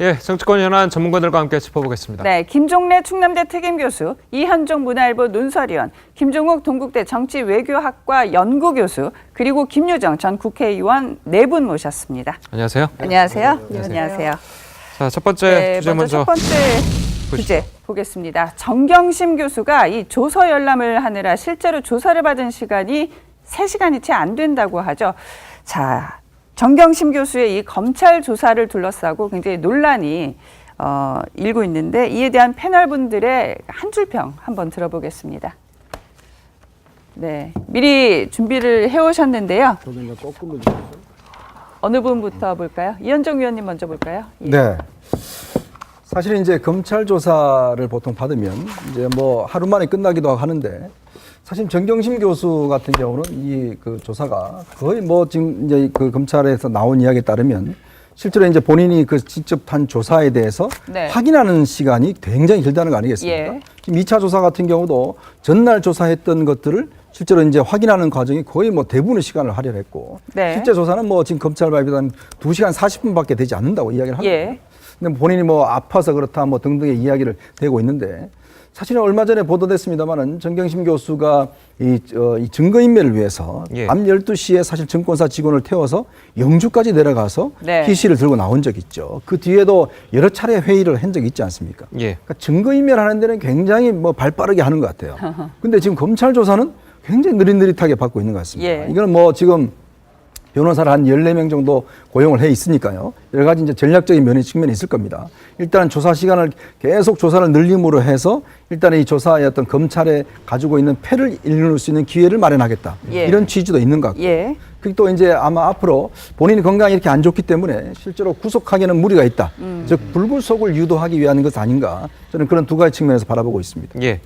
예, 정치권 현안 전문가들과 함께 짚어보겠습니다. 네, 김종래 충남대 특임교수, 이현종 문화일보 논설위원, 김종욱 동국대 정치외교학과 연구교수, 그리고 김유정 전 국회의원 네 분 모셨습니다. 안녕하세요. 안녕하세요. 안녕하세요. 자, 첫 번째 주제 먼저 첫 번째 주제 보겠습니다. 정경심 교수가 이 조서 열람을 하느라 실제로 조사를 받은 시간이 3시간이 채 안 된다고 하죠. 자, 정경심 교수의 이 검찰 조사를 둘러싸고 굉장히 논란이 일고 있는데 이에 대한 패널분들의 한 줄평 한번 들어보겠습니다. 네, 미리 준비를 해오셨는데요. 어느 분부터 볼까요? 이현정 위원님 먼저 볼까요? 예. 네. 사실 이제 검찰 조사를 보통 받으면 이제 뭐 하루 만에 끝나기도 하는데 사실 정경심 교수 같은 경우는 이 그 조사가 거의 뭐 지금 이제 그 검찰에서 나온 이야기에 따르면 실제로 이제 본인이 그 직접 한 조사에 대해서 네. 확인하는 시간이 굉장히 길다는 거 아니겠습니까? 예. 지금 2차 조사 같은 경우도 전날 조사했던 것들을 실제로 이제 확인하는 과정이 거의 뭐 대부분의 시간을 할애했고 네. 실제 조사는 뭐 지금 검찰 발표한 2시간 40분밖에 되지 않는다고 이야기를 하거든요. 예. 근데 본인이 뭐 아파서 그렇다 뭐 등등의 이야기를 대고 있는데 사실은 얼마 전에 보도됐습니다만은 정경심 교수가 이 증거인멸을 위해서 예. 밤 12시에 사실 증권사 직원을 태워서 영주까지 내려가서 네. PC를 들고 나온 적이 있죠. 그 뒤에도 여러 차례 회의를 한 적이 있지 않습니까? 예. 그러니까 증거인멸하는 데는 굉장히 뭐 발빠르게 하는 것 같아요. 근데 지금 검찰 조사는 굉장히 느릿느릿하게 받고 있는 것 같습니다. 예. 이거는 뭐 지금 변호사를 한 14명 정도 고용을 해 있으니까요. 여러 가지 이제 전략적인 면의 측면이 있을 겁니다. 일단 조사 시간을 계속 조사를 늘림으로 해서 일단 이 조사의 어떤 검찰에 가지고 있는 패를 일눌 수 있는 기회를 마련하겠다. 예. 이런 취지도 있는 것 같고. 예. 그리고 또 이제 아마 앞으로 본인이 건강이 이렇게 안 좋기 때문에 실제로 구속하기에는 무리가 있다. 즉 불구속을 유도하기 위한 것 아닌가. 저는 그런 두 가지 측면에서 바라보고 있습니다. 예.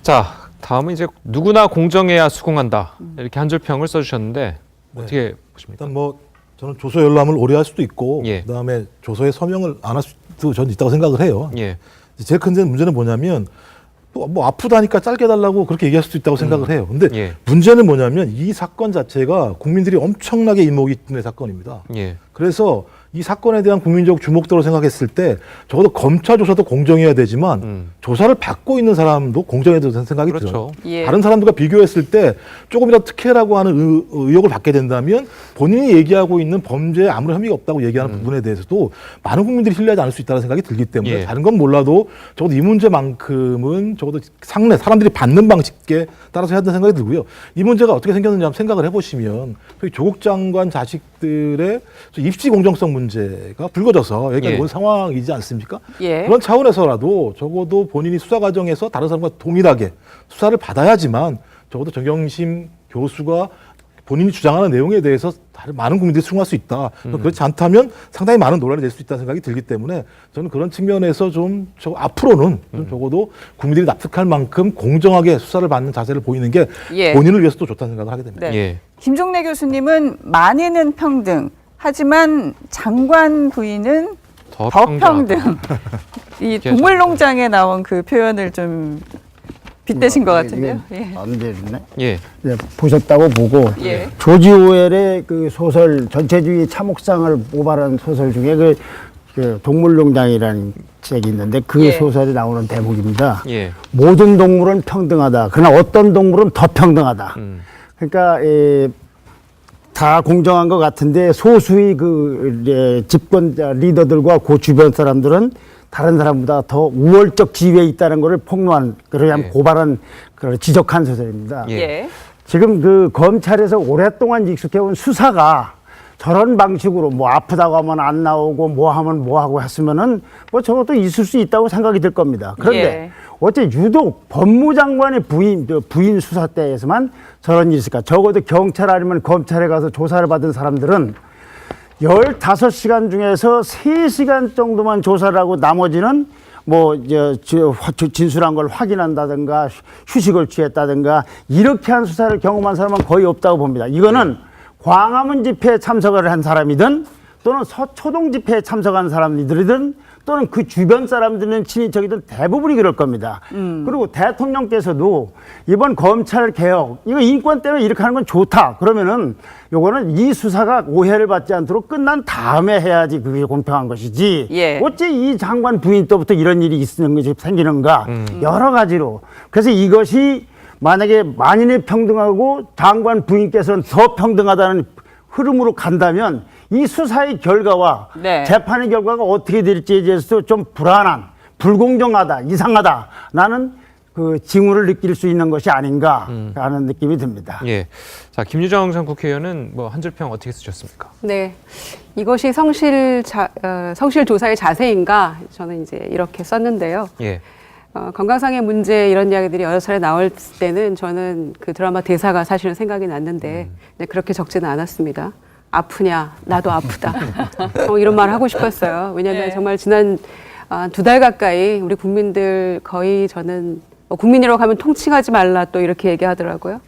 자, 다음은 이제 누구나 공정해야 수긍한다. 이렇게 한 줄 평을 써주셨는데 어떻게 보십니까? 일단 뭐 저는 조서 열람을 오래 할 수도 있고 예. 그다음에 조서에 서명을 안 할 수도 저는 있다고 생각을 해요. 예. 제일 큰 문제는 뭐냐면 뭐 아프다니까 짧게 해달라고 그렇게 얘기할 수도 있다고 생각을 해요. 근데 예. 문제는 뭐냐면 이 사건 자체가 국민들이 엄청나게 이목이 있는 사건입니다. 예. 그래서 이 사건에 대한 국민적 주목도로 생각했을 때 적어도 검찰 조사도 공정해야 되지만 조사를 받고 있는 사람도 공정해야 된다는 생각이 그렇죠. 들어요. 예. 다른 사람들과 비교했을 때 조금이라도 특혜라고 하는 의혹을 받게 된다면 본인이 얘기하고 있는 범죄에 아무런 혐의가 없다고 얘기하는 부분에 대해서도 많은 국민들이 신뢰하지 않을 수 있다는 생각이 들기 때문에 예. 다른 건 몰라도 적어도 이 문제만큼은 적어도 상례 사람들이 받는 방식에 따라서 해야 된다는 생각이 들고요. 이 문제가 어떻게 생겼는지 한번 생각을 해보시면 조국 장관 자식들의 입시 공정성 문제가 불거져서 여기까지 예. 온 상황이지 않습니까? 예. 그런 차원에서라도 적어도 본인이 수사 과정에서 다른 사람과 동일하게 수사를 받아야지만 적어도 정경심 교수가 본인이 주장하는 내용에 대해서 다른 많은 국민들이 수긍할 수 있다. 그렇지 않다면 상당히 많은 논란이 될 수 있다는 생각이 들기 때문에 저는 그런 측면에서 좀 앞으로는 좀 적어도 국민들이 납득할 만큼 공정하게 수사를 받는 자세를 보이는 게 예. 본인을 위해서도 좋다는 생각을 하게 됩니다. 네. 예. 김종래 교수님은 만인은 평등, 하지만 장관 부인은 더 더 평등하다. 평등. 이 동물농장에 나온 그 표현을 좀 빗대신 것 같은데요. 예. 안 되네. 예. 네, 보셨다고 보고 예. 조지 오웰의 그 소설 전체주의 참혹상을 모발한 소설 중에 그 동물농장이라는 책이 있는데 그 예. 소설에 나오는 대목입니다. 예. 모든 동물은 평등하다. 그러나 어떤 동물은 더 평등하다. 그러니까 다 공정한 것 같은데 소수의 그 집권자 리더들과 그 주변 사람들은 다른 사람보다 더 우월적 지위에 있다는 것을 폭로한, 그러면 예. 고발한, 그런 지적한 소설입니다. 예. 예. 지금 그 검찰에서 오랫동안 익숙해온 수사가 저런 방식으로 뭐 아프다고 하면 안 나오고 뭐 하면 뭐 하고 했으면은 뭐 저것도 있을 수 있다고 생각이 들 겁니다. 그런데 예. 어째 유독 법무장관의 부인 수사 때에서만 저런 일이 있을까? 적어도 경찰 아니면 검찰에 가서 조사를 받은 사람들은 15시간 중에서 3시간 정도만 조사를 하고 나머지는 뭐 진술한 걸 확인한다든가 휴식을 취했다든가 이렇게 한 수사를 경험한 사람은 거의 없다고 봅니다. 이거는 광화문 집회에 참석을 한 사람이든 또는 서초동 집회에 참석한 사람들이든 또는 그 주변 사람들은 친인척이든 대부분이 그럴 겁니다. 그리고 대통령께서도 이번 검찰 개혁, 이거 인권 때문에 이렇게 하는 건 좋다. 그러면은 요거는 이 수사가 오해를 받지 않도록 끝난 다음에 해야지 그게 공평한 것이지. 예. 어째 이 장관 부인 때부터 이런 일이 있는 것이 생기는가. 여러 가지로. 그래서 이것이 만약에 만인의 평등하고 장관 부인께서는 더 평등하다는 흐름으로 간다면 이 수사의 결과와 네. 재판의 결과가 어떻게 될지에 대해서 좀 불안한, 불공정하다, 이상하다. 나는 그 징후를 느낄 수 있는 것이 아닌가 하는 느낌이 듭니다. 예. 자, 김유정 전 국회의원은 뭐 한 줄 평 어떻게 쓰셨습니까? 네, 이것이 성실 조사의 자세인가 저는 이제 이렇게 썼는데요. 예. 건강상의 문제 이런 이야기들이 여러 차례 나올 때는 저는 그 드라마 대사가 사실은 생각이 났는데 네, 그렇게 적지는 않았습니다. 아프냐, 나도 아프다. 이런 말 하고 싶었어요. 왜냐하면 네. 정말 지난 2달 가까이 우리 국민들 거의 저는 국민이라고 하면 통칭하지 말라 또 이렇게 얘기하더라고요.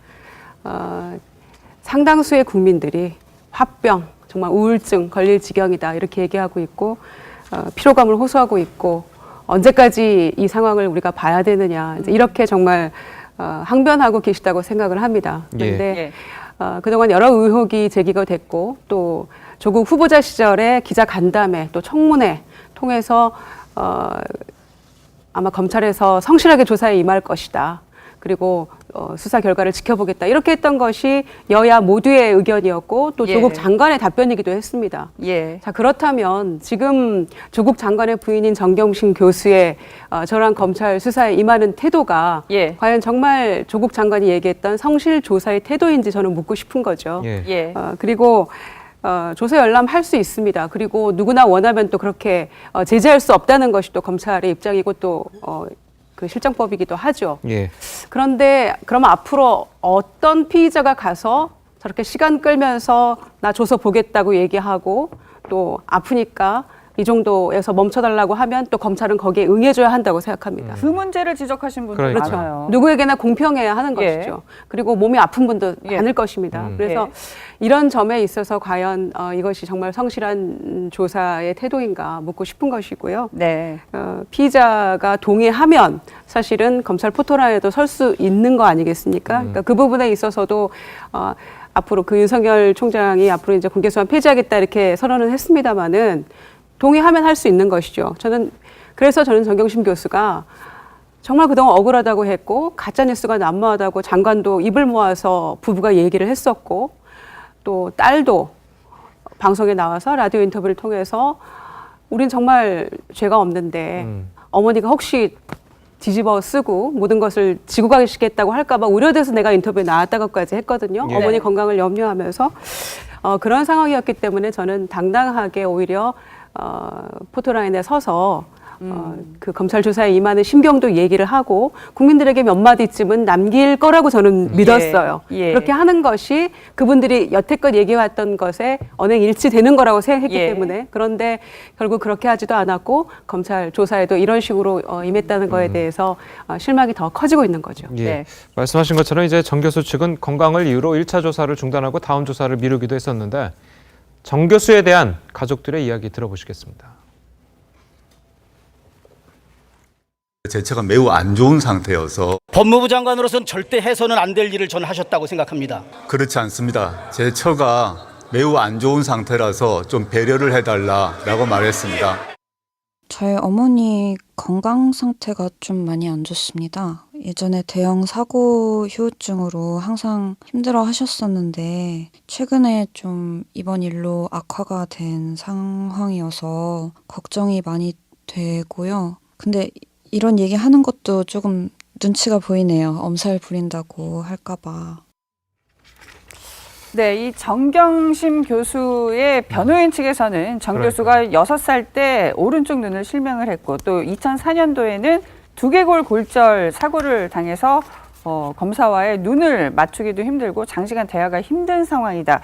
상당수의 국민들이 화병, 정말 우울증 걸릴 지경이다 이렇게 얘기하고 있고 피로감을 호소하고 있고 언제까지 이 상황을 우리가 봐야 되느냐 이제 이렇게 정말 항변하고 계시다고 생각을 합니다. 그런데 그동안 여러 의혹이 제기가 됐고 또 조국 후보자 시절에 기자 간담회 또 청문회 통해서 아마 검찰에서 성실하게 조사에 임할 것이다. 그리고 수사 결과를 지켜보겠다. 이렇게 했던 것이 여야 모두의 의견이었고 또 조국 장관의 답변이기도 했습니다. 예. 자, 그렇다면 지금 조국 장관의 부인인 정경심 교수의 저러한 검찰 수사에 임하는 태도가 과연 정말 조국 장관이 얘기했던 성실 조사의 태도인지 저는 묻고 싶은 거죠. 예. 그리고 조사 열람할 수 있습니다. 그리고 누구나 원하면 또 그렇게 제재할 수 없다는 것이 또 검찰의 입장이고 또 그 실정법이기도 하죠. 예. 그런데 그러면 앞으로 어떤 피의자가 가서 저렇게 시간 끌면서 나 조서 보겠다고 얘기하고 또 아프니까 이 정도에서 멈춰달라고 하면 또 검찰은 거기에 응해줘야 한다고 생각합니다. 그 문제를 지적하신 분들 그러니까요. 많아요. 누구에게나 공평해야 하는 것이죠. 그리고 몸이 아픈 분도 많을 것입니다. 그래서 이런 점에 있어서 과연 이것이 정말 성실한 조사의 태도인가 묻고 싶은 것이고요. 네. 피의자가 동의하면 사실은 검찰 포토라인에도 설 수 있는 거 아니겠습니까? 그러니까 그 부분에 있어서도 앞으로 그 윤석열 총장이 앞으로 이제 공개수사 폐지하겠다 이렇게 선언을 했습니다마는 동의하면 할 수 있는 것이죠. 그래서 저는 정경심 교수가 정말 그동안 억울하다고 했고 가짜뉴스가 난무하다고 장관도 입을 모아서 부부가 얘기를 했었고 또 딸도 방송에 나와서 라디오 인터뷰를 통해서 우린 정말 죄가 없는데 어머니가 혹시 뒤집어 쓰고 모든 것을 지고 가시겠다고 할까봐 우려돼서 내가 인터뷰에 나왔다고까지 했거든요. 어머니 건강을 염려하면서 그런 상황이었기 때문에 저는 당당하게 오히려 포토라인에 서서 그 검찰 조사에 임하는 심경도 얘기를 하고 국민들에게 몇 마디쯤은 남길 거라고 저는 믿었어요. 그렇게 하는 것이 그분들이 여태껏 얘기해왔던 것에 언행일치되는 거라고 생각했기 때문에 그런데 결국 그렇게 하지도 않았고 검찰 조사에도 이런 식으로 임했다는 거에 대해서 실망이 더 커지고 있는 거죠. 예. 말씀하신 것처럼 이제 정 교수 측은 건강을 이유로 1차 조사를 중단하고 다음 조사를 미루기도 했었는데 정 교수에 대한 가족들의 이야기 들어보시겠습니다. 제 처가 매우 안 좋은 상태여서 법무부 장관으로서는 절대 해서는 안 될 일을 저는 하셨다고 생각합니다. 그렇지 않습니다. 제 처가 매우 안 좋은 상태라서 좀 배려를 해달라고 말했습니다. 저희 어머니 건강 상태가 좀 많이 안 좋습니다. 예전에 대형 사고 후유증으로 항상 힘들어 하셨었는데 최근에 좀 이번 일로 악화가 된 상황이어서 걱정이 많이 되고요. 근데 이런 얘기 하는 것도 조금 눈치가 보이네요. 엄살 부린다고 할까봐. 네, 이 정경심 교수의 변호인 측에서는 정 교수가 6살 때 오른쪽 눈을 실명을 했고 또 2004년도에는 두개골 골절 사고를 당해서 검사와의 눈을 맞추기도 힘들고 장시간 대화가 힘든 상황이다.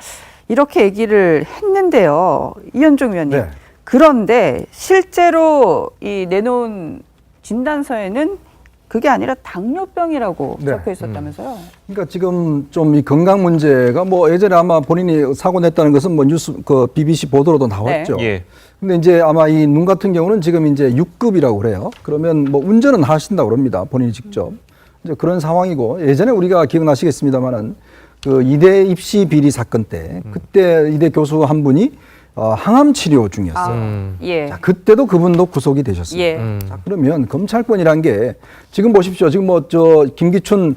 이렇게 얘기를 했는데요. 이현종 의원님. 네. 그런데 실제로 이 내놓은 진단서에는 그게 아니라 당뇨병이라고 네. 적혀 있었다면서요? 그러니까 지금 좀 이 건강 문제가 뭐 예전에 아마 본인이 사고 냈다는 것은 뭐 뉴스 그 BBC 보도로도 나왔죠. 예. 근데 이제 아마 이 눈 같은 경우는 지금 이제 6급이라고 그래요. 그러면 뭐 운전은 하신다고 그럽니다. 본인이 직접. 이제 그런 상황이고 예전에 우리가 기억나시겠습니다만은 그 이대 입시 비리 사건 때 그때 이대 교수 한 분이 항암 치료 중이었어요. 예. 자, 그때도 그분도 구속이 되셨습니다. 예. 자, 그러면 검찰권이란 게 지금 보십시오. 지금 뭐 저 김기춘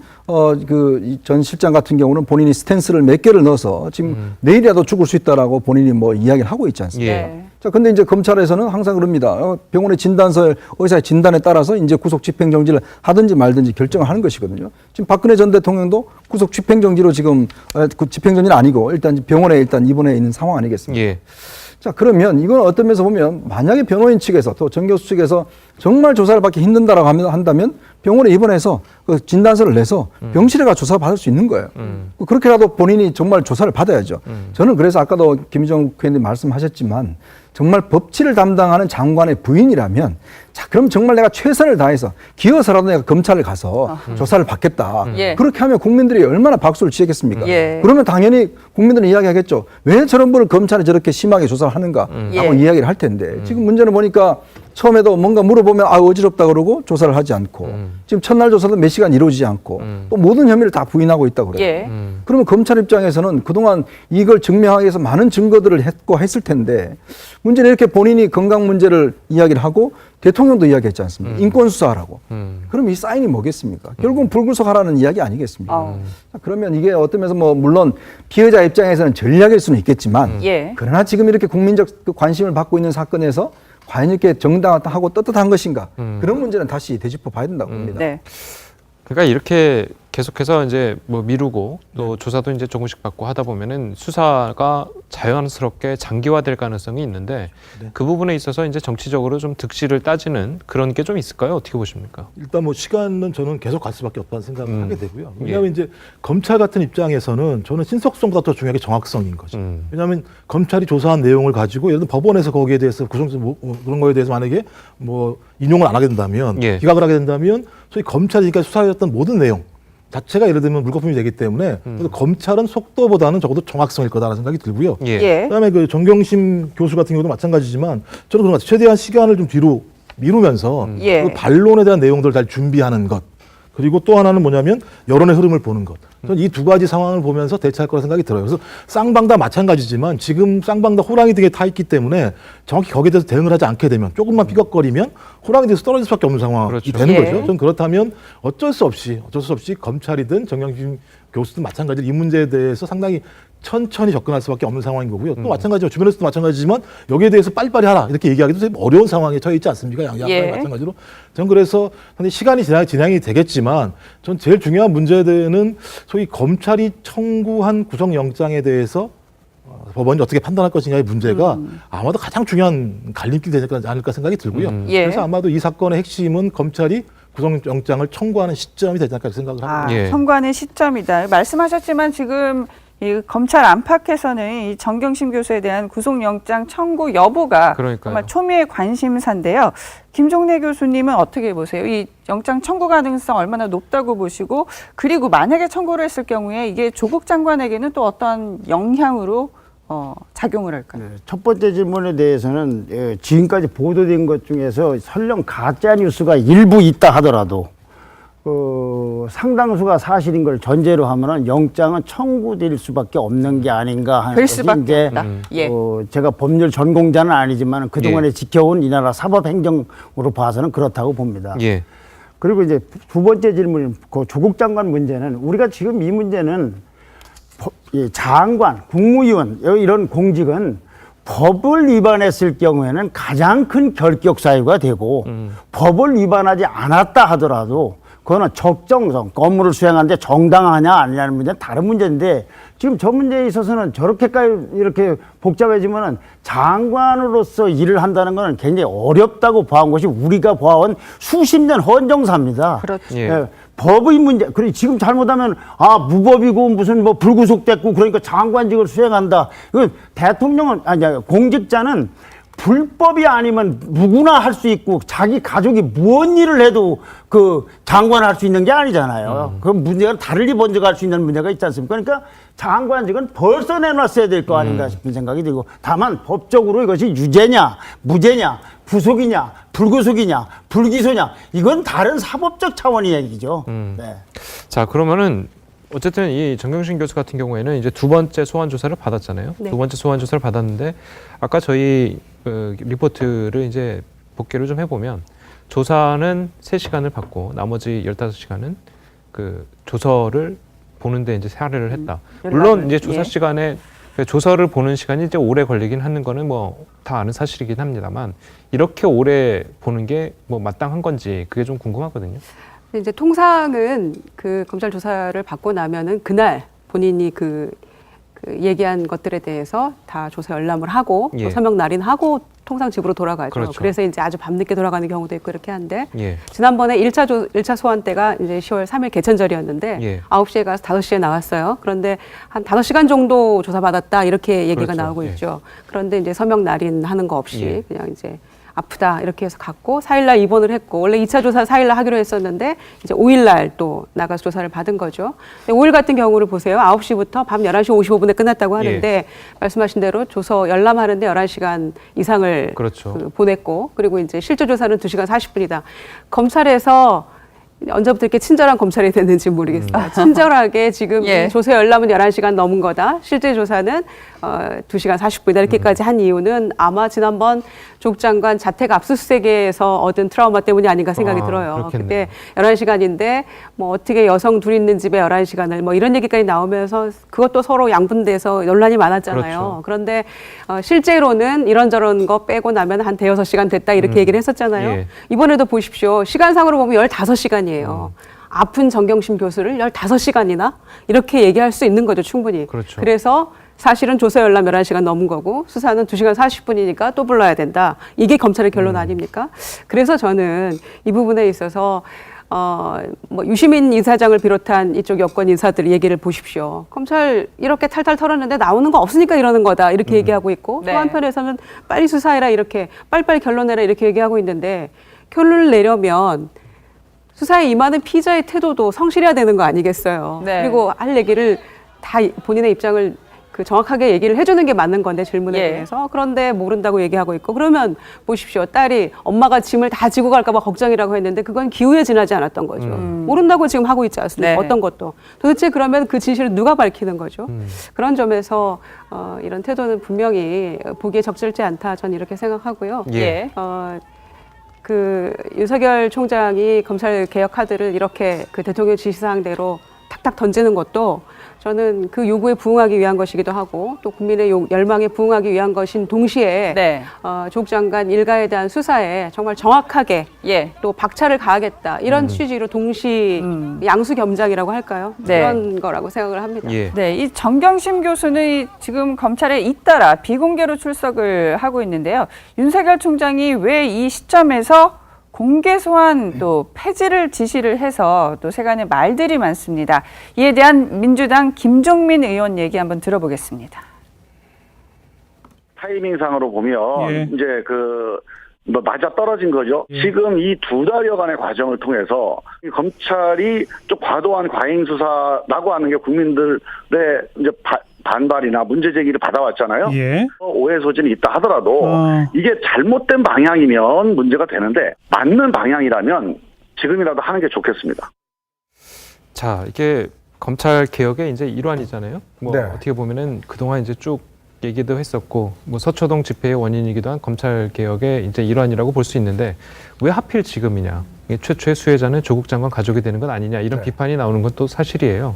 그 전 실장 같은 경우는 본인이 스탠스를 몇 개를 넣어서 지금 내일이라도 죽을 수 있다라고 본인이 뭐 이야기를 하고 있지 않습니까? 예. 네. 자, 근데 이제 검찰에서는 항상 그럽니다. 병원의 진단서, 의사의 진단에 따라서 이제 구속 집행정지를 하든지 말든지 결정을 하는 것이거든요. 지금 박근혜 전 대통령도 구속 집행정지로 지금 그 집행정지는 아니고 일단 병원에 일단 입원해 있는 상황 아니겠습니까? 예. 자, 그러면 이건 어떤 면에서 보면 만약에 변호인 측에서 또 정 교수 측에서 정말 조사를 받기 힘든다라고 한다면 병원에 입원해서 그 진단서를 내서 병실에 가 조사 받을 수 있는 거예요. 그렇게라도 본인이 정말 조사를 받아야죠. 저는 그래서 아까도 김희정 국회의원님 말씀하셨지만 정말 법치를 담당하는 장관의 부인이라면 자, 그럼 정말 내가 최선을 다해서 기어서라도 내가 검찰을 가서 조사를 받겠다. 예. 그렇게 하면 국민들이 얼마나 박수를 치겠습니까? 예. 그러면 당연히 국민들은 이야기하겠죠. 왜 저런 분을 검찰이 저렇게 심하게 조사를 하는가 하고 예. 이야기를 할 텐데 지금 문제는 보니까 처음에도 뭔가 물어보면 어지럽다 그러고 조사를 하지 않고 지금 첫날 조사도 몇 시간 이루어지지 않고 또 모든 혐의를 다 부인하고 있다고 그래요. 예. 그러면 검찰 입장에서는 그동안 이걸 증명하기 위해서 많은 증거들을 했을 텐데 문제는 이렇게 본인이 건강 문제를 이야기를 하고 대통령도 이야기했지 않습니까? 인권 수사하라고. 그럼 이 사인이 뭐겠습니까? 결국은 불구속하라는 이야기 아니겠습니까? 자, 그러면 이게 어떤 면에서 뭐 물론 피해자 입장에서는 전략일 수는 있겠지만 예. 그러나 지금 이렇게 국민적 그 관심을 받고 있는 사건에서 과연 이렇게 정당하고 떳떳한 것인가? 그런 문제는 다시 되짚어 봐야 된다고 봅니다. 네. 그러니까 이렇게 계속해서 이제 뭐 미루고 또 조사도 이제 조금씩 받고 하다 보면은 수사가 자연스럽게 장기화될 가능성이 있는데 그 부분에 있어서 이제 정치적으로 좀 득실을 따지는 그런 게 좀 있을까요? 어떻게 보십니까? 일단 뭐 시간은 저는 계속 갈 수밖에 없다는 생각을 하게 되고요. 왜냐하면 이제 검찰 같은 입장에서는 저는 신속성보다 더 중요한 게 정확성인 거죠. 왜냐하면 검찰이 조사한 내용을 가지고 예를 들어 법원에서 거기에 대해서 그런 거에 대해서 만약에 뭐 인용을 안 하게 된다면 예. 기각을 하게 된다면 소위 검찰이 지금까지 수사했던 모든 내용 자체가 예를 들면 물거품이 되기 때문에 그래서 검찰은 속도보다는 적어도 정확성일 거다라는 생각이 들고요. 예. 예. 그다음에 그 정경심 교수 같은 경우도 마찬가지지만 저는 그런 것 같아요. 최대한 시간을 좀 뒤로 미루면서 예. 그 반론에 대한 내용들을 잘 준비하는 것. 그리고 또 하나는 뭐냐면 여론의 흐름을 보는 것. 저는 이 두 가지 상황을 보면서 대처할 거라 생각이 들어요. 그래서 쌍방 다 마찬가지지만 지금 쌍방 다 호랑이 등에 타 있기 때문에 정확히 거기에 대해서 대응을 하지 않게 되면 조금만 삐걱거리면 호랑이 뒤에서 떨어질 수밖에 없는 상황이 그렇죠. 되는 예. 거죠. 저는 그렇다면 어쩔 수 없이 검찰이든 정경심 교수든 마찬가지로 이 문제에 대해서 상당히 천천히 접근할 수밖에 없는 상황인 거고요. 또 마찬가지로 주변에서도 마찬가지지만 여기에 대해서 빨리빨리 하라 이렇게 얘기하기도 좀 어려운 상황에 처해 있지 않습니까? 양방이 예. 마찬가지로. 저는 그래서 상당히 시간이 진행이 되겠지만 전 제일 중요한 문제는 소위 검찰이 청구한 구속영장에 대해서 법원이 어떻게 판단할 것이냐의 문제가 아마도 가장 중요한 갈림길이 되지 않을까 생각이 들고요. 예. 그래서 아마도 이 사건의 핵심은 검찰이 구속영장을 청구하는 시점이 되지 않을까 생각을 합니다. 예. 청구하는 시점이다. 말씀하셨지만 지금 이 검찰 안팎에서는 이 정경심 교수에 대한 구속영장 청구 여부가 그러니까요. 정말 초미의 관심사인데요. 김종래 교수님은 어떻게 보세요? 이 영장 청구 가능성 얼마나 높다고 보시고 그리고 만약에 청구를 했을 경우에 이게 조국 장관에게는 또 어떤 영향으로 작용을 할까요? 네, 첫 번째 질문에 대해서는 지금까지 보도된 것 중에서 설령 가짜 뉴스가 일부 있다 하더라도 상당수가 사실인 걸 전제로 하면은 영장은 청구될 수밖에 없는 게 아닌가 하는 될 것이 수밖에 이제 없다. 예. 제가 법률 전공자는 아니지만 그동안에 지켜온 이 나라 사법행정으로 봐서는 그렇다고 봅니다. 예. 그리고 이제 두 번째 질문, 그 조국 장관 문제는 우리가 지금 이 문제는 장관, 국무위원 이런 공직은 법을 위반했을 경우에는 가장 큰 결격 사유가 되고 법을 위반하지 않았다 하더라도 그거는 적정성, 업무를 수행하는데 정당하냐 아니냐는 문제는 다른 문제인데 지금 저 문제에 있어서는 저렇게까지 이렇게 복잡해지면은 장관으로서 일을 한다는 것은 굉장히 어렵다고 봐온 것이 우리가 봐온 수십 년 헌정사입니다. 그렇죠. 예. 법의 문제, 그리고 지금 잘못하면, 무법이고 무슨 뭐 불구속됐고 그러니까 장관직을 수행한다. 이건 대통령은, 공직자는 불법이 아니면 누구나 할 수 있고 자기 가족이 무언 일을 해도 그 장관할 수 있는 게 아니잖아요. 그 문제가 다르게 번져갈 수 있는 문제가 있지 않습니까? 그러니까 장관직은 벌써 내놨어야 될 거 아닌가 싶은 생각이 들고, 다만 법적으로 이것이 유죄냐 무죄냐 구속이냐 불구속이냐 불기소냐 이건 다른 사법적 차원의 얘기죠. 네. 자, 그러면은 어쨌든 이 정경심 교수 같은 경우에는 이제 두 번째 소환 조사를 받았잖아요. 네. 두 번째 소환 조사를 받았는데 아까 저희 그 리포트를 이제 복귀를 좀 해보면 조사는 3시간을 받고 나머지 15시간은 그 조서를 보는데 이제 사례를 했다. 물론 이제 조사 예. 시간에 조서를 보는 시간이 이제 오래 걸리긴 하는 거는 뭐 다 아는 사실이긴 합니다만 이렇게 오래 보는 게 뭐 마땅한 건지 그게 좀 궁금하거든요. 이제 통상은 그 검찰 조사를 받고 나면은 그날 본인이 그 얘기한 것들에 대해서 다 조사 열람을 하고 예. 또 서명 날인하고 통상 집으로 돌아가죠. 그렇죠. 그래서 이제 아주 밤늦게 돌아가는 경우도 있고 이렇게 한데 예. 지난번에 1차 소환 때가 이제 10월 3일 개천절이었는데 예. 9시에 가서 5시에 나왔어요. 그런데 한 5시간 정도 조사받았다 이렇게 얘기가 그렇죠. 나오고 예. 있죠. 그런데 이제 서명 날인하는 거 없이 예. 그냥 이제 아프다 이렇게 해서 갔고 4일날 입원을 했고 원래 2차 조사 4일날 하기로 했었는데 이제 5일날 또 나가서 조사를 받은 거죠. 5일 같은 경우를 보세요. 9시부터 밤 11시 55분에 끝났다고 하는데 예. 말씀하신 대로 조서 열람하는데 11시간 이상을 그렇죠. 보냈고 그리고 이제 실제 조사는 2시간 40분이다. 검찰에서 언제부터 이렇게 친절한 검찰이 됐는지 모르겠어요. 친절하게 지금 예. 이 조사 열람은 11시간 넘은 거다. 실제 조사는 2시간 40분이다. 이렇게까지 한 이유는 아마 지난번 조국 장관 자택 압수수색에서 얻은 트라우마 때문이 아닌가 생각이 들어요. 그렇겠네요. 그때 11시간인데 뭐 어떻게 여성 둘이 있는 집에 11시간을 뭐 이런 얘기까지 나오면서 그것도 서로 양분돼서 논란이 많았잖아요. 그렇죠. 그런데 실제로는 이런저런 거 빼고 나면 한 대여섯 시간 됐다 이렇게 얘기를 했었잖아요. 예. 이번에도 보십시오. 시간상으로 보면 15시간이에요. 아픈 정경심 교수를 15시간이나 이렇게 얘기할 수 있는 거죠, 충분히. 그렇죠. 그래서 사실은 조사 열람 11시간 넘은 거고 수사는 2시간 40분이니까 또 불러야 된다. 이게 검찰의 결론 아닙니까? 그래서 저는 이 부분에 있어서 뭐 유시민 이사장을 비롯한 이쪽 여권 인사들 얘기를 보십시오. 검찰 이렇게 탈탈 털었는데 나오는 거 없으니까 이러는 거다. 이렇게 얘기하고 있고 네. 또 한편에서는 빨리 수사해라 이렇게 빨리빨리 결론내라 이렇게 얘기하고 있는데 결론을 내려면 수사에 임하는 피의자의 태도도 성실해야 되는 거 아니겠어요. 네. 그리고 할 얘기를 다 본인의 입장을 정확하게 얘기를 해주는 게 맞는 건데 질문에 예. 대해서. 그런데 모른다고 얘기하고 있고 그러면 보십시오. 딸이 엄마가 짐을 다 지고 갈까 봐 걱정이라고 했는데 그건 기우에 지나지 않았던 거죠. 모른다고 지금 하고 있지 않습니까? 네. 어떤 것도. 도대체 그러면 그 진실을 누가 밝히는 거죠? 그런 점에서 이런 태도는 분명히 보기에 적절치 않다. 저는 이렇게 생각하고요. 예. 그 윤석열 총장이 검찰 개혁 카드를 이렇게 그 대통령 지시사항대로 탁탁 던지는 것도 저는 그 요구에 부응하기 위한 것이기도 하고 또 국민의 열망에 부응하기 위한 것인 동시에 네. 조국 장관 일가에 대한 수사에 정말 정확하게 예. 또 박차를 가하겠다 이런 취지로 동시 양수겸장이라고 할까요? 네. 그런 거라고 생각을 합니다. 예. 네, 이 정경심 교수는 지금 검찰에 잇따라 비공개로 출석을 하고 있는데요. 윤석열 총장이 왜 이 시점에서 공개 소환 또 폐지를 지시를 해서 또 세간의 말들이 많습니다. 이에 대한 민주당 김종민 의원 얘기 한번 들어보겠습니다. 타이밍상으로 보면 이제 뭐 맞아 떨어진 거죠. 지금 이 2달여간의 과정을 통해서 이 검찰이 좀 과도한 과잉 수사라고 하는 게 국민들의 이제 반발이나 문제 제기를 받아왔잖아요. 오해 소진이 있다 하더라도 이게 잘못된 방향이면 문제가 되는데 맞는 방향이라면 지금이라도 하는 게 좋겠습니다. 자, 이게 검찰 개혁의 이제 일환이잖아요. 뭐 네. 어떻게 보면은 그동안 이제 쭉 얘기도 했었고, 뭐 서초동 집회의 원인이기도 한 검찰 개혁의 이제 일환이라고 볼 수 있는데 왜 하필 지금이냐? 이게 최초의 수혜자는 조국 장관 가족이 되는 건 아니냐? 이런 비판이 나오는 건 또 사실이에요.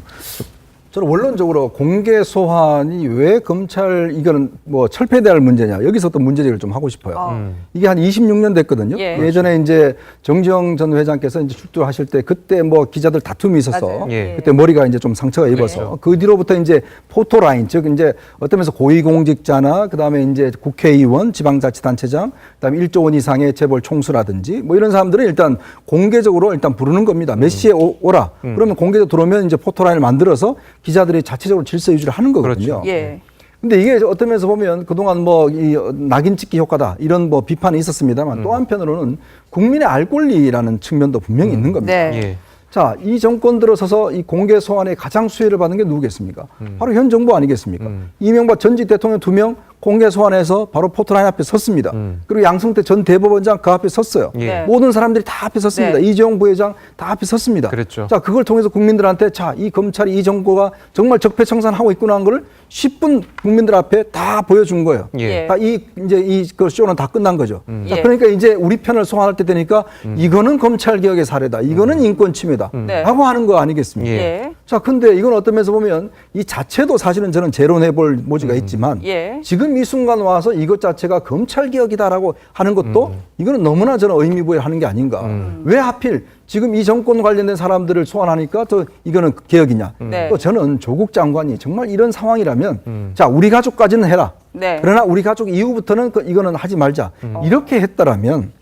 저는 원론적으로 공개 소환이 왜 검찰 이거는 뭐 철폐돼야 할 문제냐 여기서 또 문제제기를 좀 하고 싶어요. 이게 한 26년 됐거든요. 예. 예전에 이제 정지영 전 회장께서 이제 출두하실 때 그때 뭐 기자들 다툼이 있어서 맞아요. 예. 그때 머리가 이제 좀 상처가 입어서 그 뒤로부터 이제 포토라인 즉 이제 어떤 면에서 고위공직자나 그다음에 이제 국회의원, 지방자치단체장, 그다음에 1조 원 이상의 재벌 총수라든지 뭐 이런 사람들은 일단 공개적으로 일단 부르는 겁니다. 몇 시에 오라. 그러면 공개적으로 들어오면 이제 포토라인을 만들어서 기자들이 자체적으로 질서 유지를 하는 거거든요. 예. 근데 이게 어떤 면에서 보면 그동안 뭐 이 낙인 찍기 효과다 이런 뭐 비판이 있었습니다만 또 한편으로는 국민의 알 권리라는 측면도 분명히 있는 겁니다. 네. 예. 자, 이 정권 들어서서 이 공개 소환에 가장 수혜를 받은 게 누구겠습니까? 바로 현 정부 아니겠습니까? 이명박 전직 대통령 2명 공개 소환해서 바로 포토라인 앞에 섰습니다. 그리고 양승태 전 대법원장 그 앞에 섰어요. 예. 모든 사람들이 다 앞에 섰습니다. 네. 이재용 부회장 다 앞에 섰습니다. 그랬죠. 자, 그걸 통해서 국민들한테 자, 이 검찰이 이 정부가 정말 적폐청산하고 있구나 하는 걸 10분 국민들 앞에 다 보여준 거예요. 예. 다 이제 그 쇼는 다 끝난 거죠. 자, 예. 그러니까 이제 우리 편을 소환할 때 되니까 이거는 검찰 개혁의 사례다. 이거는 인권 침해다. 네. 라고 하는 거 아니겠습니까? 예. 자, 근데 이건 어떤 면에서 보면 이 자체도 사실은 저는 제로해 볼 모지가 있지만 예. 지금 이 순간 와서 이것 자체가 검찰 개혁이다라고 하는 것도 이거는 너무나 저는 의미부여하는 게 아닌가. 왜 하필 지금 이 정권 관련된 사람들을 소환하니까 또 이거는 개혁이냐. 네. 또 저는 조국 장관이 정말 이런 상황이라면 자, 우리 가족까지는 해라. 네. 그러나 우리 가족 이후부터는 이거는 하지 말자. 이렇게 했더라면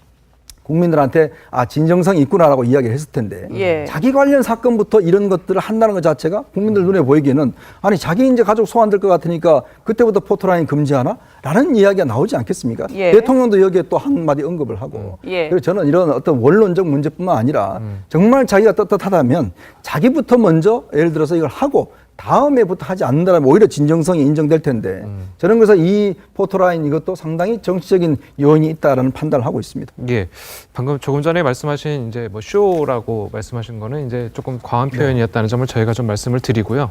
국민들한테 아, 진정성이 있구나라고 이야기를 했을 텐데 예. 자기 관련 사건부터 이런 것들을 한다는 것 자체가 국민들 눈에 보이기에는 아니 자기 이제 가족 소환될 것 같으니까 그때부터 포토라인 금지하나? 라는 이야기가 나오지 않겠습니까? 예. 대통령도 여기에 또 한마디 언급을 하고 예. 그래서 저는 이런 어떤 원론적 문제뿐만 아니라 정말 자기가 떳떳하다면 자기부터 먼저 예를 들어서 이걸 하고 다음에부터 하지 않는다면 오히려 진정성이 인정될 텐데 저는 그래서 이 포토라인 이것도 상당히 정치적인 요인이 있다라는 판단을 하고 있습니다. 예. 방금 조금 전에 말씀하신 이제 뭐 쇼라고 말씀하신 거는 이제 조금 과한 표현이었다는 점을 저희가 좀 말씀을 드리고요.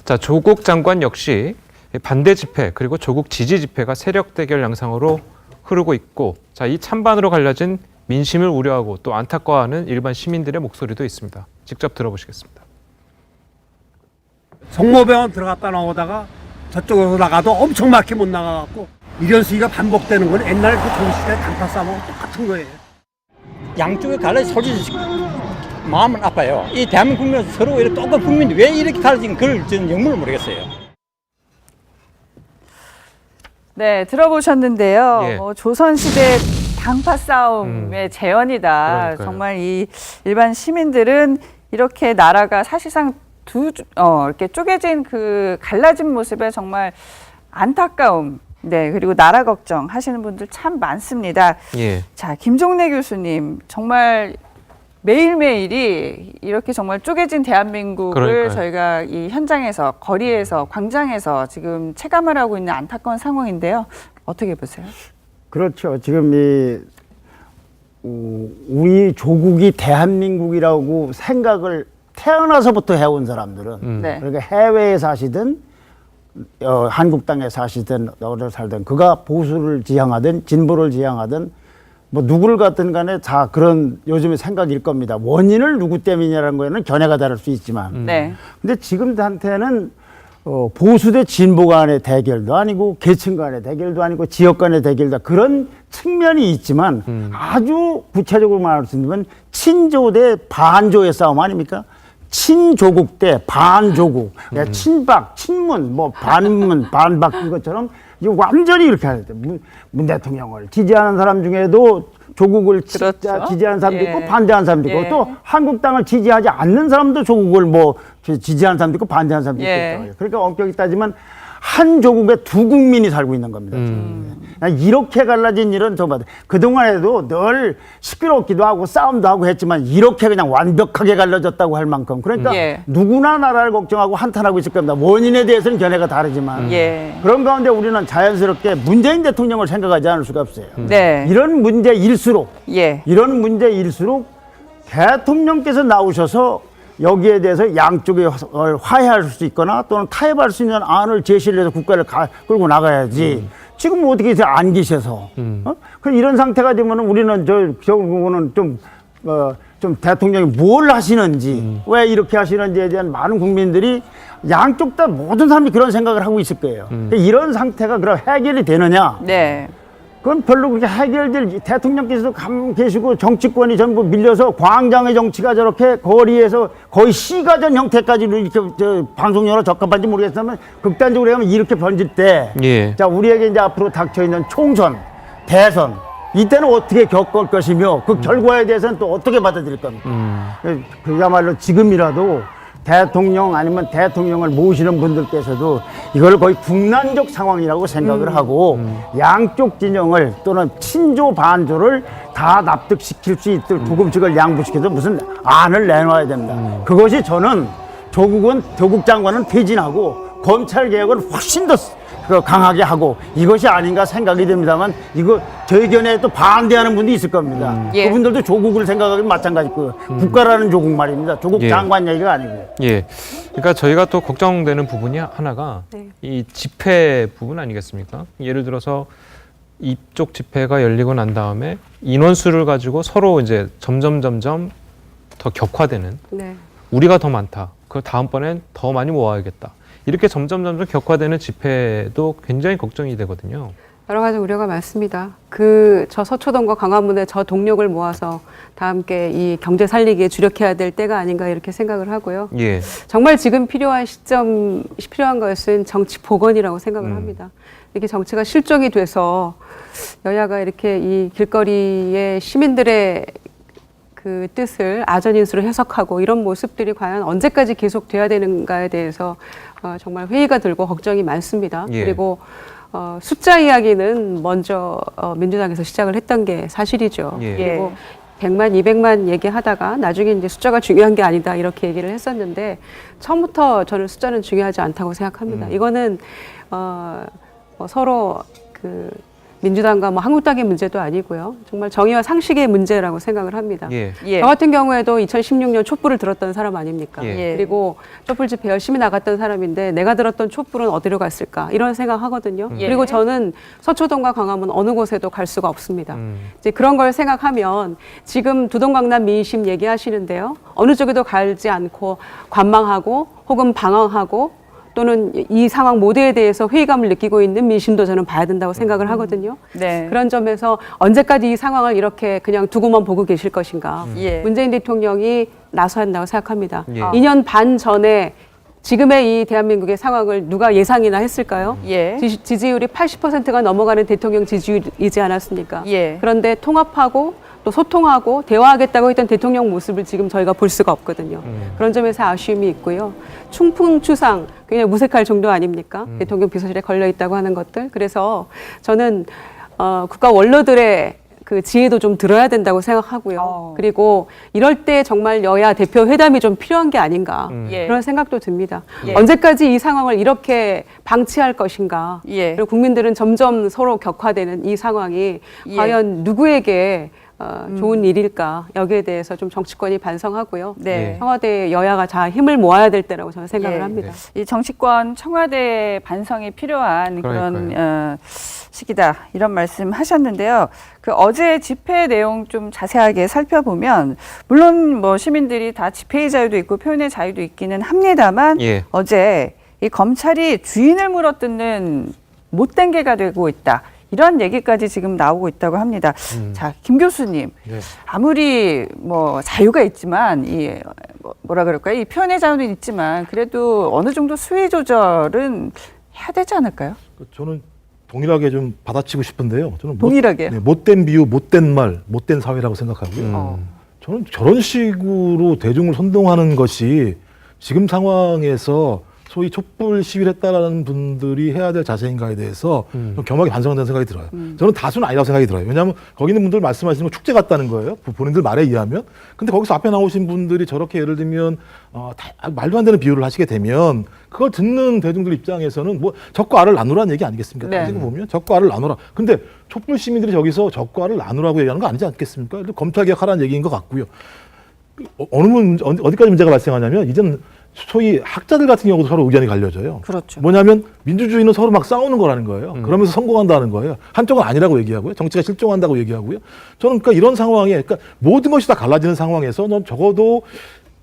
자, 조국 장관 역시 반대 집회 그리고 조국 지지 집회가 세력 대결 양상으로 흐르고 있고 자, 이 찬반으로 갈라진 민심을 우려하고 또 안타까워하는 일반 시민들의 목소리도 있습니다. 직접 들어보시겠습니다. 성모병원 들어갔다 나오다가 저쪽으로 나가도 엄청 막히 못 나가갖고 이런 수위가 반복되는 건 옛날 그 조시대 단파 싸움하고 똑같은 거예요. 양쪽에 갈라져 솔직히 마음은 아파요. 이 대한민국 국민은 서로 이렇게 똑같은 국민이 왜 이렇게 갈라진 그걸 저는 영문을 모르겠어요. 네, 들어보셨는데요. 예. 조선시대 당파 싸움의 재현이다. 그러니까요. 정말 이 일반 시민들은 이렇게 나라가 사실상 이렇게 쪼개진 그 갈라진 모습에 정말 안타까움, 네, 그리고 나라 걱정 하시는 분들 참 많습니다. 예. 자, 김종래 교수님, 정말 매일매일이 이렇게 정말 쪼개진 대한민국을 그러니까요. 저희가 이 현장에서, 거리에서, 광장에서 지금 체감을 하고 있는 안타까운 상황인데요. 어떻게 보세요? 그렇죠. 지금 우리 조국이 대한민국이라고 생각을 태어나서부터 해온 사람들은 네. 그러니까 해외에 사시든 한국 땅에 사시든 어디 살든 그가 보수를 지향하든 진보를 지향하든 뭐 누구를 갖든 간에 다 그런 요즘의 생각일 겁니다. 원인을 누구 때문이냐는 거에는 견해가 다를 수 있지만 네. 근데 지금 상태는 보수 대 진보 간의 대결도 아니고 계층 간의 대결도 아니고 지역 간의 대결도 그런 측면이 있지만 아주 구체적으로 말할 수 있는 건 친조 대 반조의 싸움 아닙니까? 친조국 대 반조국, 친박, 친문, 뭐 반문, 반박 이것처럼 이거 완전히 이렇게 하는데 문 대통령을 지지하는 사람 중에도 조국을 그렇죠. 지지하는 사람도 예. 있고 반대하는 사람도 있고 예. 또 한국 땅을 지지하지 않는 사람도 조국을 뭐 지지하는 사람도 있고 반대하는 사람도 예. 있고 그러니까 엄격히 따지면 한 조국에 두 국민이 살고 있는 겁니다. 이렇게 갈라진 일은 정말 그동안에도 늘 시끄럽기도 하고 싸움도 하고 했지만 이렇게 그냥 완벽하게 갈라졌다고 할 만큼 그러니까 예. 누구나 나라를 걱정하고 한탄하고 있을 겁니다. 원인에 대해서는 견해가 다르지만 예. 그런 가운데 우리는 자연스럽게 문재인 대통령을 생각하지 않을 수가 없어요. 네. 이런 문제일수록 예. 이런 문제일수록 대통령께서 나오셔서 여기에 대해서 양쪽에 화해할 수 있거나 또는 타협할 수 있는 안을 제시를 해서 국가를 끌고 나가야지. 지금 어떻게 안 계셔서. 그럼 이런 상태가 되면 우리는 결국은 좀 대통령이 뭘 하시는지, 왜 이렇게 하시는지에 대한 많은 국민들이 양쪽 다 모든 사람이 그런 생각을 하고 있을 거예요. 이런 상태가 그럼 해결이 되느냐? 네. 그건 별로 그렇게 해결될 대통령께서도 감 계시고 정치권이 전부 밀려서 광장의 정치가 저렇게 거리에서 거의 시가전 형태까지 이렇게 방송용으로 적합한지 모르겠지만 극단적으로 하면 이렇게 번질 때 예. 자, 우리에게 이제 앞으로 닥쳐 있는 총선, 대선 이때는 어떻게 겪을 것이며 그 결과에 대해서는 또 어떻게 받아들일 겁니까? 그야말로 지금이라도 대통령 아니면 대통령을 모시는 분들께서도 이걸 거의 국난적 상황이라고 생각을 하고 양쪽 진영을 또는 친조 반조를 다 납득시킬 수 있도록 조금씩을 양보시켜서 무슨 안을 내놔야 됩니다. 그것이 저는 조국 장관은 퇴진하고 검찰 개혁을 훨씬 더 강하게 하고 이것이 아닌가 생각이 됩니다만 이거 저 의견에 또 반대하는 분도 있을 겁니다. 예. 그분들도 조국을 생각하기 마찬가지고 국가라는 조국 말입니다. 조국 예. 장관 얘기가 아니고요. 예. 그러니까 저희가 또 걱정되는 부분이 하나가 네. 이 집회 부분 아니겠습니까? 예를 들어서 이쪽 집회가 열리고 난 다음에 인원수를 가지고 서로 이제 점점 더 격화되는 네. 우리가 더 많다. 그 다음번엔 더 많이 모아야겠다. 이렇게 점점 격화되는 집회도 굉장히 걱정이 되거든요. 여러 가지 우려가 많습니다. 저 서초동과 광화문에 저 동력을 모아서 다 함께 이 경제 살리기에 주력해야 될 때가 아닌가 이렇게 생각을 하고요. 예. 정말 지금 필요한 것은 정치 복원이라고 생각을 합니다. 이렇게 정치가 실종이 돼서 여야가 이렇게 이 길거리에 시민들의 그 뜻을 아전인수로 해석하고 이런 모습들이 과연 언제까지 계속돼야 되는가에 대해서 정말 회의가 들고 걱정이 많습니다. 예. 그리고 숫자 이야기는 먼저 민주당에서 시작을 했던 게 사실이죠. 예. 그리고 100만, 200만 얘기하다가 나중에 이제 숫자가 중요한 게 아니다 이렇게 얘기를 했었는데 처음부터 저는 숫자는 중요하지 않다고 생각합니다. 이거는 서로 민주당과 한국당의 문제도 아니고요. 정말 정의와 상식의 문제라고 생각을 합니다. 예. 예. 저 같은 경우에도 2016년 촛불을 들었던 사람 아닙니까? 예. 그리고 촛불 집회 열심히 나갔던 사람인데 내가 들었던 촛불은 어디로 갔을까? 이런 생각하거든요. 예. 그리고 저는 서초동과 광화문 어느 곳에도 갈 수가 없습니다. 이제 그런 걸 생각하면 지금 두동강남 민심 얘기하시는데요. 어느 쪽에도 가지 않고 관망하고 혹은 방황하고 또는 이 상황 모두에 대해서 회의감을 느끼고 있는 민심도 저는 봐야 된다고 생각을 하거든요. 네. 그런 점에서 언제까지 이 상황을 이렇게 그냥 두고만 보고 계실 것인가. 예. 문재인 대통령이 나서야 한다고 생각합니다. 예. 2년 반 전에 지금의 이 대한민국의 상황을 누가 예상이나 했을까요? 예. 지지율이 80%가 넘어가는 대통령 지지율이지 않았습니까? 예. 그런데 통합하고 또 소통하고 대화하겠다고 했던 대통령 모습을 지금 저희가 볼 수가 없거든요. 그런 점에서 아쉬움이 있고요. 충풍추상 굉장히 무색할 정도 아닙니까? 대통령 비서실에 걸려 있다고 하는 것들. 그래서 저는 국가 원로들의 그 지혜도 좀 들어야 된다고 생각하고요. 그리고 이럴 때 정말 여야 대표 회담이 좀 필요한 게 아닌가 예. 그런 생각도 듭니다. 예. 언제까지 이 상황을 이렇게 방치할 것인가. 예. 그리고 국민들은 점점 서로 격화되는 이 상황이 예. 과연 누구에게 좋은 일일까 여기에 대해서 좀 정치권이 반성하고요. 네. 청와대 여야가 다 힘을 모아야 될 때라고 저는 생각을 예. 합니다. 이 정치권 청와대 반성이 필요한 그런 시기다 이런 말씀 하셨는데요. 그 어제 집회 내용 좀 자세하게 살펴보면 물론 뭐 시민들이 다 집회의 자유도 있고 표현의 자유도 있기는 합니다만 예. 어제 이 검찰이 주인을 물어뜯는 못된 개가 되고 있다. 이런 얘기까지 지금 나오고 있다고 합니다. 자, 김 교수님, 네. 아무리 뭐 자유가 있지만 이 뭐라 그럴까요? 이 표현의 자유는 있지만 그래도 어느 정도 수위 조절은 해야 되지 않을까요? 저는 동일하게 좀 받아치고 싶은데요. 저는 동일하게요? 못된 비유, 못된 말, 못된 사회라고 생각하고요. 저는 저런 식으로 대중을 선동하는 것이 지금 상황에서 소위 촛불 시위를 했다라는 분들이 해야 될 자세인가에 대해서 좀 겸하게 반성한다는 생각이 들어요. 저는 다수는 아니라고 생각이 들어요. 왜냐하면 거기 있는 분들 말씀하시는 건 축제 같다는 거예요. 본인들 말에 의하면. 근데 거기서 앞에 나오신 분들이 저렇게 예를 들면 말도 안 되는 비유를 하시게 되면 그걸 듣는 대중들 입장에서는 뭐 적과 알을 나누라는 얘기 아니겠습니까? 네. 지금 보면 적과 알을 나누라. 근데 촛불 시민들이 저기서 적과 알을 나누라고 얘기하는 거 아니지 않겠습니까? 검찰 개혁하라는 얘기인 것 같고요. 어디까지 문제가 발생하냐면 이제는 소위 학자들 같은 경우도 서로 의견이 갈려져요. 그렇죠. 뭐냐면 민주주의는 서로 막 싸우는 거라는 거예요. 그러면서 성공한다는 거예요. 한쪽은 아니라고 얘기하고요. 정치가 실종한다고 얘기하고요. 저는 그러니까 이런 상황에 그러니까 모든 것이 다 갈라지는 상황에서 넌 적어도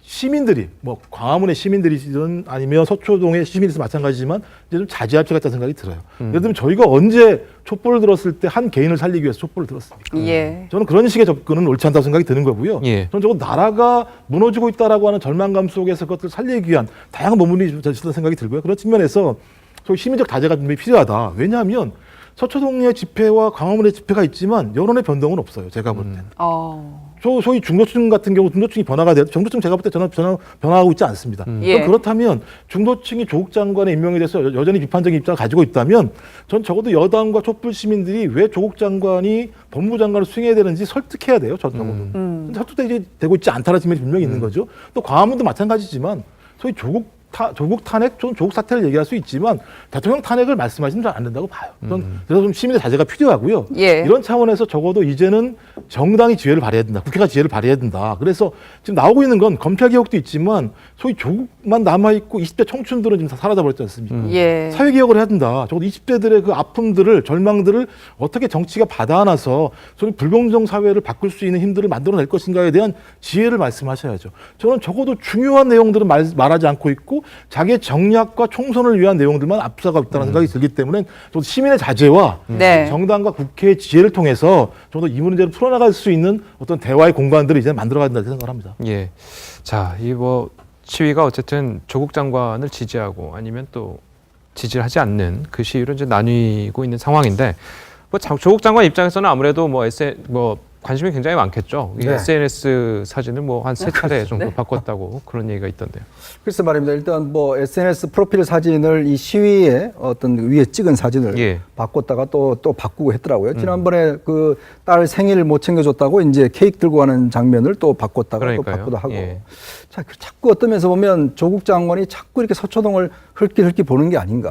시민들이 뭐 광화문의 시민들이든 아니면 서초동의 시민들이 마찬가지지만 이제 좀 자제할 필요가 있다는 생각이 들어요. 예를 들면 저희가 언제 촛불을 들었을 때 한 개인을 살리기 위해서 촛불을 들었습니까? 예. 저는 그런 식의 접근은 옳지 않다고 생각이 드는 거고요. 예. 저는 저거 나라가 무너지고 있다라고 하는 절망감 속에서 그것들을 살리기 위한 다양한 법문이 있다는 생각이 들고요. 그런 측면에서 소위 시민적 다재가 분명히 필요하다. 왜냐하면 서초동의 집회와 광화문의 집회가 있지만 여론의 변동은 없어요. 제가 볼 때는. 소위 중도층 같은 경우 중도층이 중도층 제가 볼 때 저는 변화하고 있지 않습니다. 예. 그렇다면 중도층이 조국 장관의 임명에 대해서 여전히 비판적인 입장을 가지고 있다면 전 적어도 여당과 촛불 시민들이 왜 조국 장관이 법무장관을 수행해야 되는지 설득해야 돼요. 적어도. 설득되고 있지 않다는 측면이 분명히 있는 거죠. 또 광화문도 마찬가지지만 소위 조국 탄핵, 조국 사태를 얘기할 수 있지만 대통령 탄핵을 말씀하시는 줄 안 된다고 봐요. 그래서 좀 시민의 자제가 필요하고요. 예. 이런 차원에서 적어도 이제는 정당이 지혜를 발휘해야 된다. 국회가 지혜를 발휘해야 된다. 그래서 지금 나오고 있는 건 검찰 개혁도 있지만 소위 조국만 남아있고 20대 청춘들은 지금 다 사라져버렸지 않습니까? 예. 사회 개혁을 해야 된다. 적어도 20대들의 그 아픔들을, 절망들을 어떻게 정치가 받아안아서 소위 불공정 사회를 바꿀 수 있는 힘들을 만들어낼 것인가에 대한 지혜를 말씀하셔야죠. 저는 적어도 중요한 내용들은 말하지 않고 있고 자기의 정략과 총선을 위한 내용들만 앞서가고 있다는 생각이 들기 때문에 저도 시민의 자제와 네. 정당과 국회의 지혜를 통해서 저도 이 문제를 풀어나갈 수 있는 어떤 대화의 공간들을 이제 만들어가야 된다고 생각을 합니다. 예. 자, 이 뭐 시위가 어쨌든 조국 장관을 지지하고 아니면 또 지지를 하지 않는 그 시위로 이제 나뉘고 있는 상황인데 뭐 조국 장관 입장에서는 아무래도 뭐 관심이 굉장히 많겠죠. 이 네. SNS 사진을 뭐 한 3차례 정도 바꿨다고 그런 얘기가 있던데요. 글쎄 말입니다. 일단 뭐 SNS 프로필 사진을 이 시위에 어떤 위에 찍은 사진을 예. 바꿨다가 또 바꾸고 했더라고요. 지난번에 그 딸 생일 못 챙겨줬다고 이제 케이크 들고 가는 장면을 또 바꿨다가 그러니까요. 또 바꾸도 하고. 예. 자, 자꾸 어떤 면에서 보면 조국 장관이 자꾸 이렇게 서초동을 흘끼 보는 게 아닌가.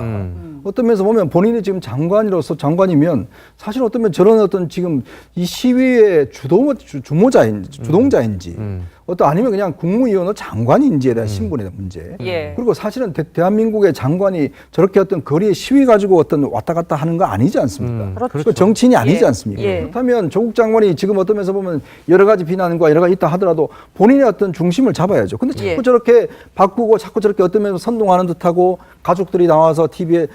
어떤 면에서 보면 본인이 지금 장관이면 사실 어떤 면 저런 어떤 지금 이 시위의 주동자인지 어떤 아니면 그냥 국무위원으로 장관인지에 대한 신분에 대한 문제. 예. 그리고 사실은 대한민국의 장관이 저렇게 어떤 거리에 시위 가지고 어떤 왔다 갔다 하는 거 아니지 않습니까? 그렇죠. 정치인이 아니지 예. 않습니까? 예. 그렇다면 조국 장관이 지금 어떤 면에서 보면 여러 가지 비난과 여러 가지 있다 하더라도 본인의 어떤 중심을 잡아야죠. 근데 자꾸 예. 저렇게 바꾸고 자꾸 저렇게 어떤 면에서 선동하는 듯하고 가족들이 나와서 TV에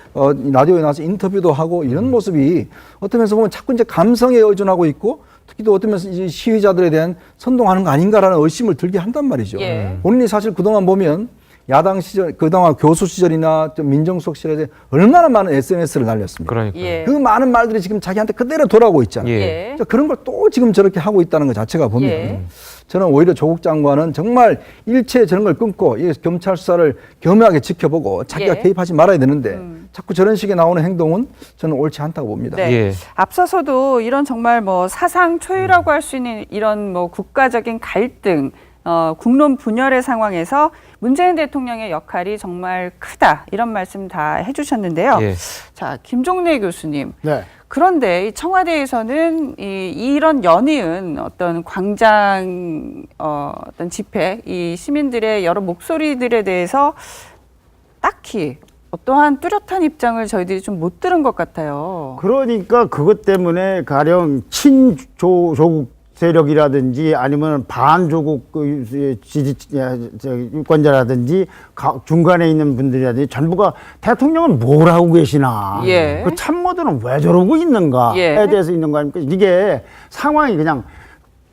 라디오에 나와서 인터뷰도 하고 이런 모습이 어떤 면에서 보면 자꾸 이제 감성에 의존하고 있고 특히 또 어떤 면에서 이 시위자들에 대한 선동하는 거 아닌가라는 의심을 들게 한단 말이죠. 예. 본인이 사실 그동안 보면 야당 시절, 그동안 교수 시절이나 좀 민정수석 시절에 얼마나 많은 SNS를 날렸습니까? 그러니까. 예. 그 많은 말들이 지금 자기한테 그대로 돌아오고 있잖아요. 예. 예. 그런 걸 또 지금 저렇게 하고 있다는 것 자체가 보면 예. 저는 오히려 조국 장관은 정말 일체 저런 걸 끊고 이 검찰 수사를 겸허하게 지켜보고 자기가 예. 개입하지 말아야 되는데 자꾸 저런 식의 나오는 행동은 저는 옳지 않다고 봅니다. 네. 예. 앞서서도 이런 정말 뭐 사상 초유라고 할 수 있는 이런 뭐 국가적인 갈등, 국론 분열의 상황에서 문재인 대통령의 역할이 정말 크다 이런 말씀 다 해주셨는데요. 예. 자, 김종래 교수님. 네. 그런데 이 청와대에서는 이런 연이은 어떤 광장 어떤 집회, 이 시민들의 여러 목소리들에 대해서 딱히 어떠한 뚜렷한 입장을 저희들이 좀 못 들은 것 같아요. 그러니까 그것 때문에 가령 친조국 세력이라든지 아니면 반조국 유권자라든지 중간에 있는 분들이라든지 전부가 대통령은 뭘 하고 계시나, 예. 그 참모들은 왜 저러고 있는가에 예. 대해서 있는 거 아닙니까? 이게 상황이 그냥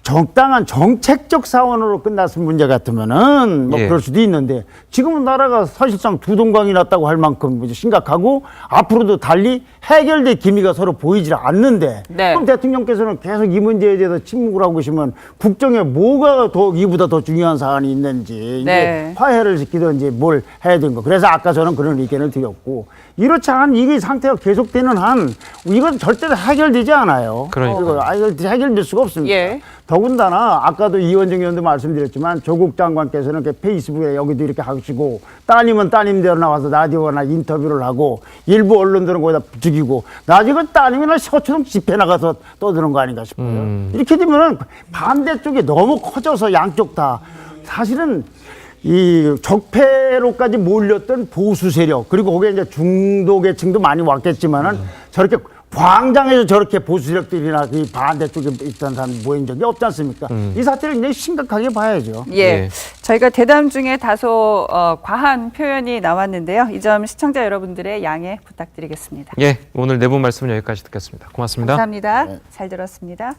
적당한 정책적 사원으로 끝났을 문제 같으면은 뭐 예. 그럴 수도 있는데 지금은 나라가 사실상 두 동강이 났다고 할 만큼 심각하고 앞으로도 달리 해결될 기미가 서로 보이질 않는데 네. 그럼 대통령께서는 계속 이 문제에 대해서 침묵을 하고 계시면 국정에 뭐가 더 이보다 더 중요한 사안이 있는지 이제 네. 화해를 시키든지 뭘 해야 되는 거. 그래서 아까 저는 그런 의견을 드렸고 이렇지 않은 이 상태가 계속되는 한 이건 절대로 해결되지 않아요. 그러니까요. 이거 해결될 수가 없습니다. 예. 더군다나 아까도 이원정 의원도 말씀드렸지만 조국 장관께서는 이렇게 페이스북에 여기도 이렇게 하시고 따님은 따님대로 나와서 라디오나 인터뷰를 하고 일부 언론들은 거기다 죽이고 나중에 따님이나 서초동 집회 나가서 떠드는 거 아닌가 싶어요. 이렇게 되면은 반대쪽이 너무 커져서 양쪽 다 사실은 이 적폐로까지 몰렸던 보수 세력 그리고 거기에 이제 중도 계층도 많이 왔겠지만은 저렇게 광장에서 저렇게 보수 세력들이나 그 반대쪽에 있던 사람 모인 적이 없지 않습니까? 이 사태를 굉장히 심각하게 봐야죠. 예. 예. 저희가 대담 중에 다소 과한 표현이 나왔는데요. 이 점 시청자 여러분들의 양해 부탁드리겠습니다. 예. 오늘 네 분 말씀은 여기까지 듣겠습니다. 고맙습니다. 감사합니다. 잘 들었습니다.